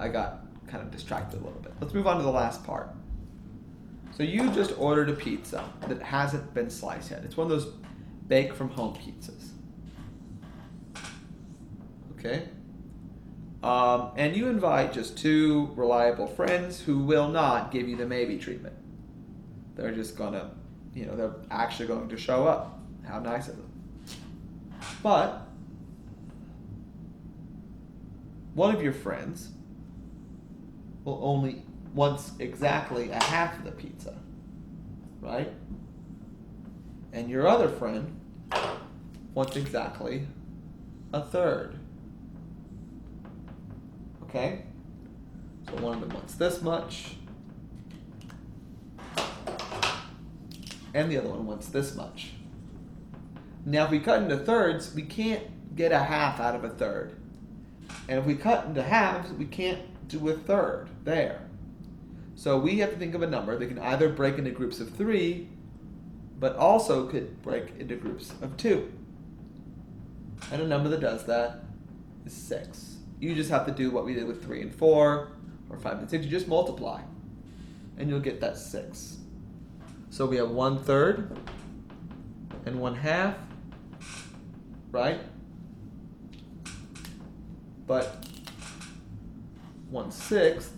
I got kind of distracted a little bit. Let's move on to the last part. So you just ordered a pizza that hasn't been sliced yet. It's one of those bake from home pizzas. Okay? And you invite just 2 reliable friends who will not give you the maybe treatment. They're just gonna, they're actually going to show up. How nice of them. But one of your friends will only wants exactly a half of the pizza, right? And your other friend wants exactly a third. Okay? So one of them wants this much, and the other one wants this much. Now if we cut into thirds, we can't get a half out of a third. And if we cut into halves, we can't do a third there. So we have to think of a number that can either break into groups of 3, but also could break into groups of 2. And a number that does that is 6. You just have to do what we did with 3 and 4, or 5 and 6. You just multiply, and you'll get that 6. So we have 1/3 and 1/2, right? But 1/6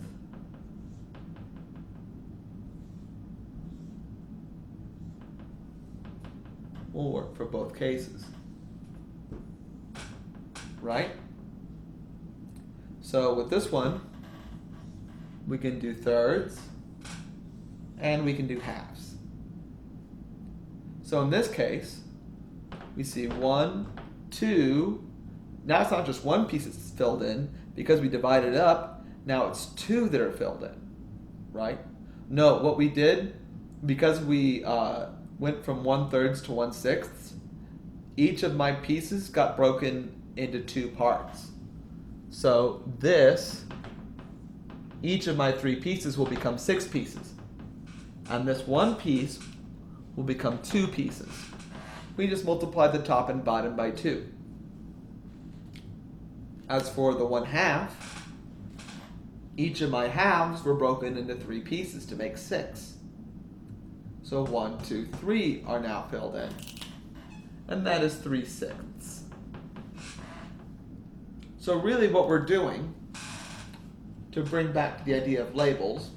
will work for both cases, right? So with this one, we can do thirds and we can do halves. So in this case, we see 1, 2. Now it's not just one piece that's filled in because we divided it up. Now it's 2 that are filled in, right? No, what we did, because we went from 1/3 to 1/6, each of my pieces got broken into 2 parts. So each of my 3 pieces will become 6 pieces. And this one piece will become 2 pieces. We just multiply the top and bottom by 2. As for the 1/2, each of my halves were broken into 3 pieces to make 6. So 1, 2, 3 are now filled in. And that is 3/6. So really what we're doing, to bring back to the idea of labels,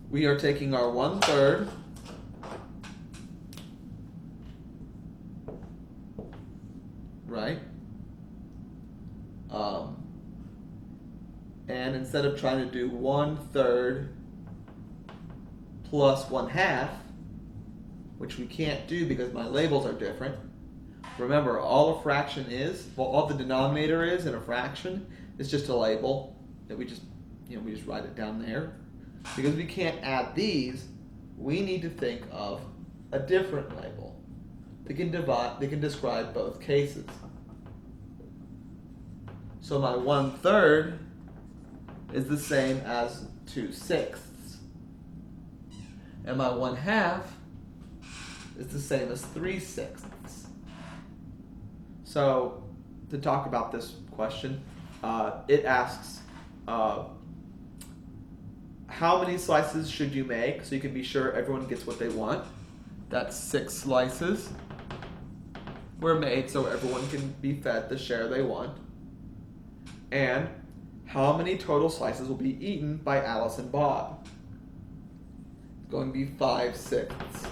we are taking our 1/3 right? And instead of trying to do 1/3 plus 1/2, which we can't do because my labels are different. Remember, all a fraction is, all the denominator is in a fraction is just a label that we just write it down there. Because we can't add these, we need to think of a different label that can describe both cases. So my 1/3 is the same as 2/6. And my 1/2 is the same as 3/6. So to talk about this question, it asks, how many slices should you make so you can be sure everyone gets what they want? That's 6 slices were made so everyone can be fed the share they want. And how many total slices will be eaten by Alice and Bob? It's going to be 5/6.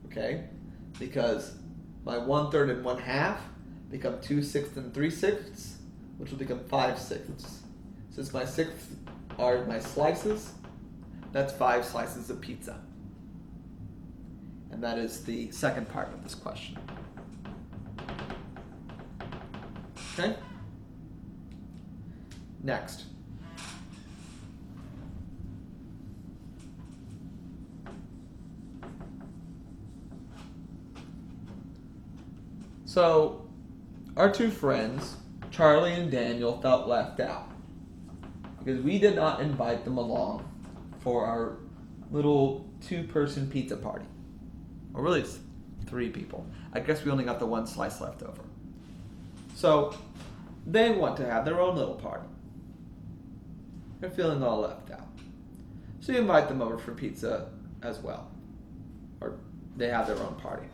Okay? Because my 1/3 and 1/2 become 2/6 and 3/6, which will become 5/6. Since my 6 are my slices, that's 5 slices of pizza. And that is the second part of this question. Okay? Next. So, our 2 friends, Charlie and Daniel, felt left out because we did not invite them along for our little 2-person pizza party. Or really it's 3 people. I guess we only got the 1 slice left over. So they want to have their own little party. They're feeling all left out. So you invite them over for pizza as well. Or they have their own party.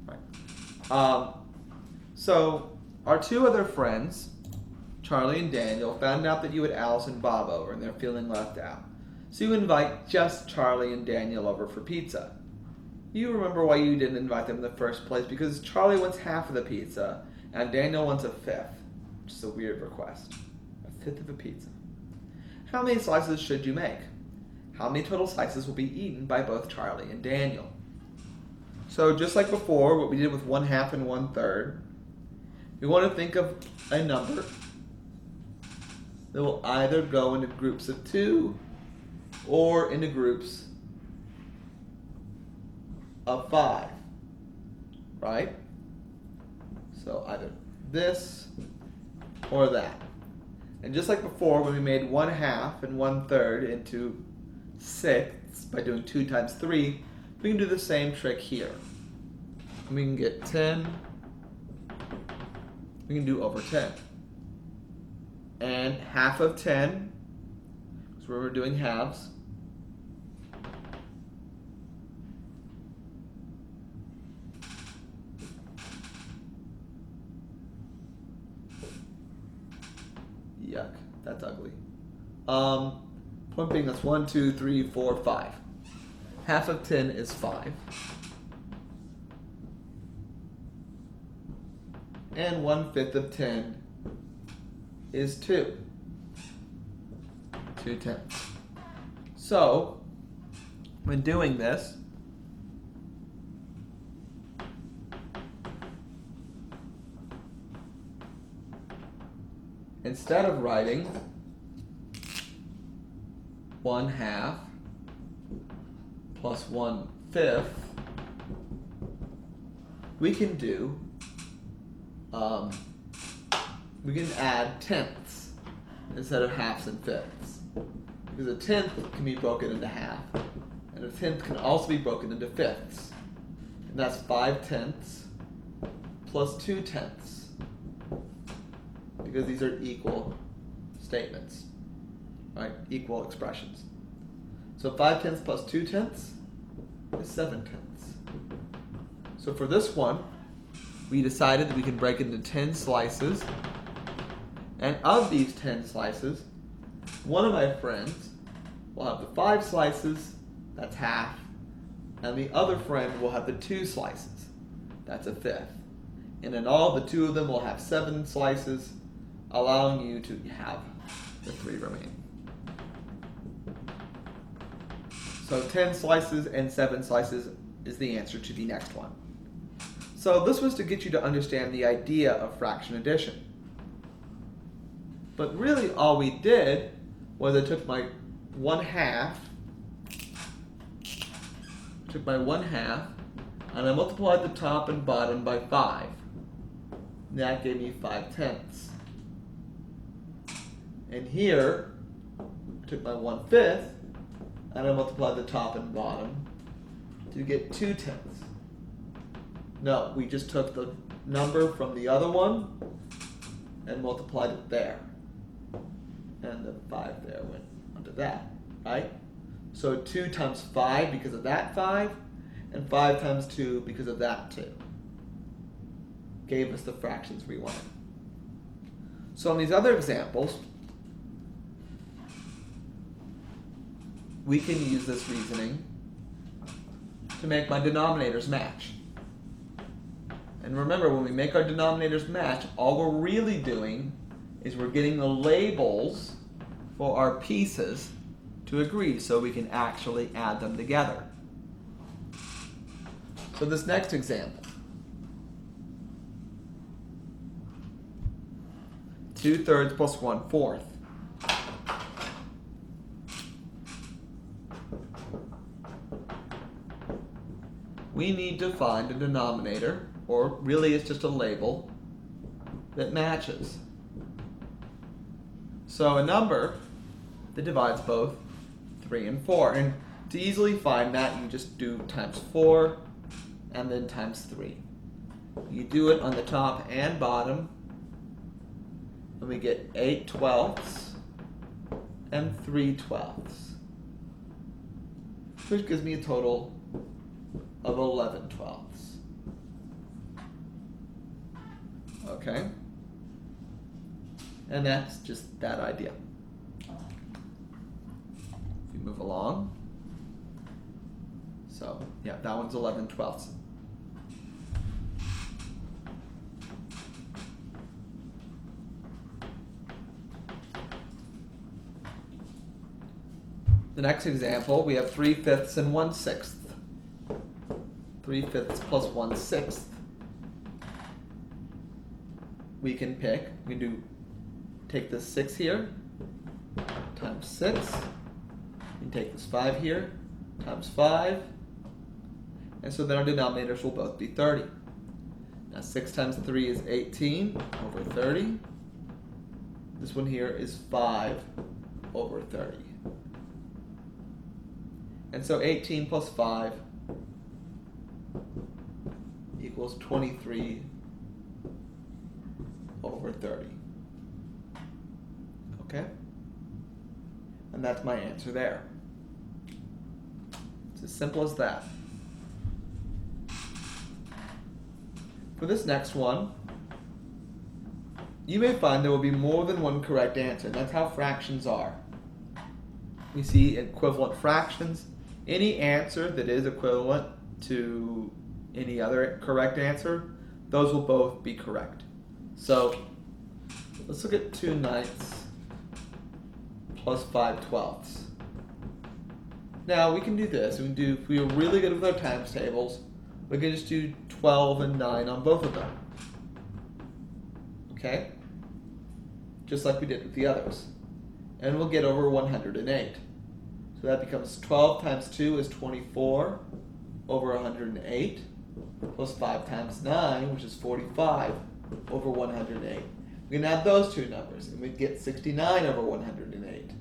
Right. So our 2 other friends, Charlie and Daniel, found out that you had Alice and Bob over and they're feeling left out. So you invite just Charlie and Daniel over for pizza. You remember why you didn't invite them in the first place, because Charlie wants half of the pizza and Daniel wants a fifth, which is a weird request. A fifth of a pizza. How many slices should you make? How many total slices will be eaten by both Charlie and Daniel? So just like before, what we did with 1/2 and 1/3, we want to think of a number that will either go into groups of 2 or into groups of 5, right? So either this or that. And just like before, when we made 1/2 and 1/3 into 6 by doing 2 times 3, we can do the same trick here. We can get 10, we can do over 10. And half of 10, so we're doing halves. Yuck, that's ugly. Point being, that's 1, 2, 3, 4, 5. Half of 10 is 5. And 1/5 of 10 is 2. 2/10. So, when doing this, instead of writing 1/2 plus 1/5, we can do, we can add tenths instead of halves and fifths. Because a tenth can be broken into half, and a tenth can also be broken into fifths. And that's 5/10 plus 2/10, because these are equal statements, right? Equal expressions. So 5/10 plus 2/10 is 7/10. So for this one, we decided that we could break it into 10 slices. And of these 10 slices, one of my friends will have the 5 slices, that's half, and the other friend will have the 2 slices, that's a fifth. And in all, the 2 of them will have 7 slices, allowing you to have the 3 remaining. So 10 slices and 7 slices is the answer to the next one. So this was to get you to understand the idea of fraction addition. But really all we did was I took my 1/2, and I multiplied the top and bottom by 5. And that gave me 5/10. And here, I took my 1/5, and I multiplied the top and bottom to get 2/10. No, we just took the number from the other one and multiplied it there. And the 5 there went onto that, right? So 2 times 5 because of that 5, and 5 times 2 because of that 2. Gave us the fractions we wanted. So in these other examples, we can use this reasoning to make my denominators match. And remember, when we make our denominators match, all we're really doing is we're getting the labels for our pieces to agree so we can actually add them together. So this next example, 2/3 plus 1/4. We need to find a denominator, or really it's just a label, that matches. So a number that divides both 3 and 4. And to easily find that, you just do times 4 and then times 3. You do it on the top and bottom, and we get 8/12 and 3/12, which gives me a total of 11/12. Okay? And that's just that idea. If we move along. So, yeah, that one's 11/12. The next example, we have 3/5 and 1/6. 3/5 plus 1/6. We can pick, we can do, take this 6 here, times 6. We can take this 5 here, times 5. And so then our denominators will both be 30. Now 6 times 3 is 18 over 30. This one here is 5 over 30. And so 18 plus 5 equals 23 over 30. Okay? And that's my answer there. It's as simple as that. For this next one, you may find there will be more than one correct answer. That's how fractions are. We see equivalent fractions. Any answer that is equivalent to any other correct answer, those will both be correct. So let's look at 2/9 plus 5/12. Now we can do this. We can do, if we are really good with our times tables, we can just do 12 and 9 on both of them. Okay? Just like we did with the others. And we'll get over 108. So that becomes 12 times 2 is 24 over 108, plus 5 times 9, which is 45 over 108. We can add those two numbers, and we'd get 69 over 108.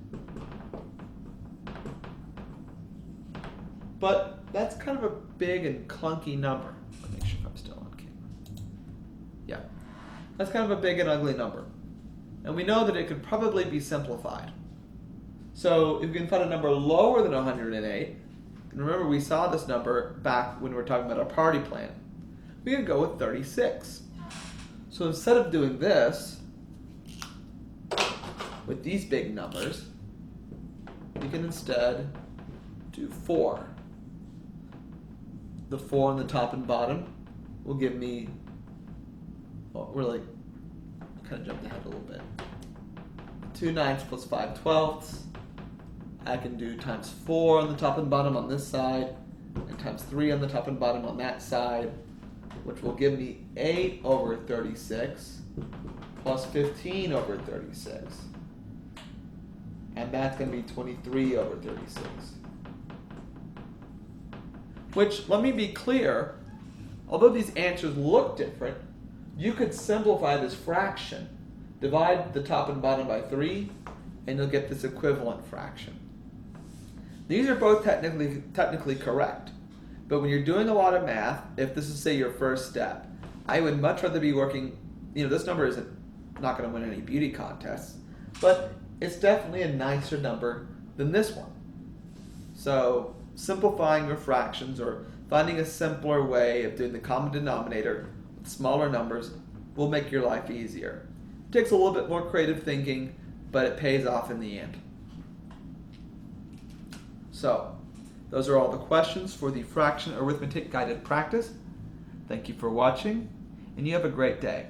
But that's kind of a big and clunky number. Let me make sure if I'm still on camera. Yeah. That's kind of a big and ugly number. And we know that it could probably be simplified. So if we can find a number lower than 108, and remember we saw this number back when we were talking about our party plan, we can go with 36. So instead of doing this with these big numbers, we can instead do 4. The 4 on the top and bottom will give me, well, really kind of jumped ahead a little bit. 2/9 plus 5/12. I can do times 4 on the top and bottom on this side, and times 3 on the top and bottom on that side, which will give me 8 over 36 plus 15 over 36. And that's going to be 23 over 36. Which, let me be clear, although these answers look different, you could simplify this fraction. Divide the top and bottom by 3, and you'll get this equivalent fraction. These are both technically correct, but when you're doing a lot of math, if this is, say, your first step, I would much rather be working, this number isn't not going to win any beauty contests, but it's definitely a nicer number than this one. So simplifying your fractions or finding a simpler way of doing the common denominator with smaller numbers will make your life easier. It takes a little bit more creative thinking, but it pays off in the end. So, those are all the questions for the Fraction Arithmetic Guided Practice. Thank you for watching, and you have a great day.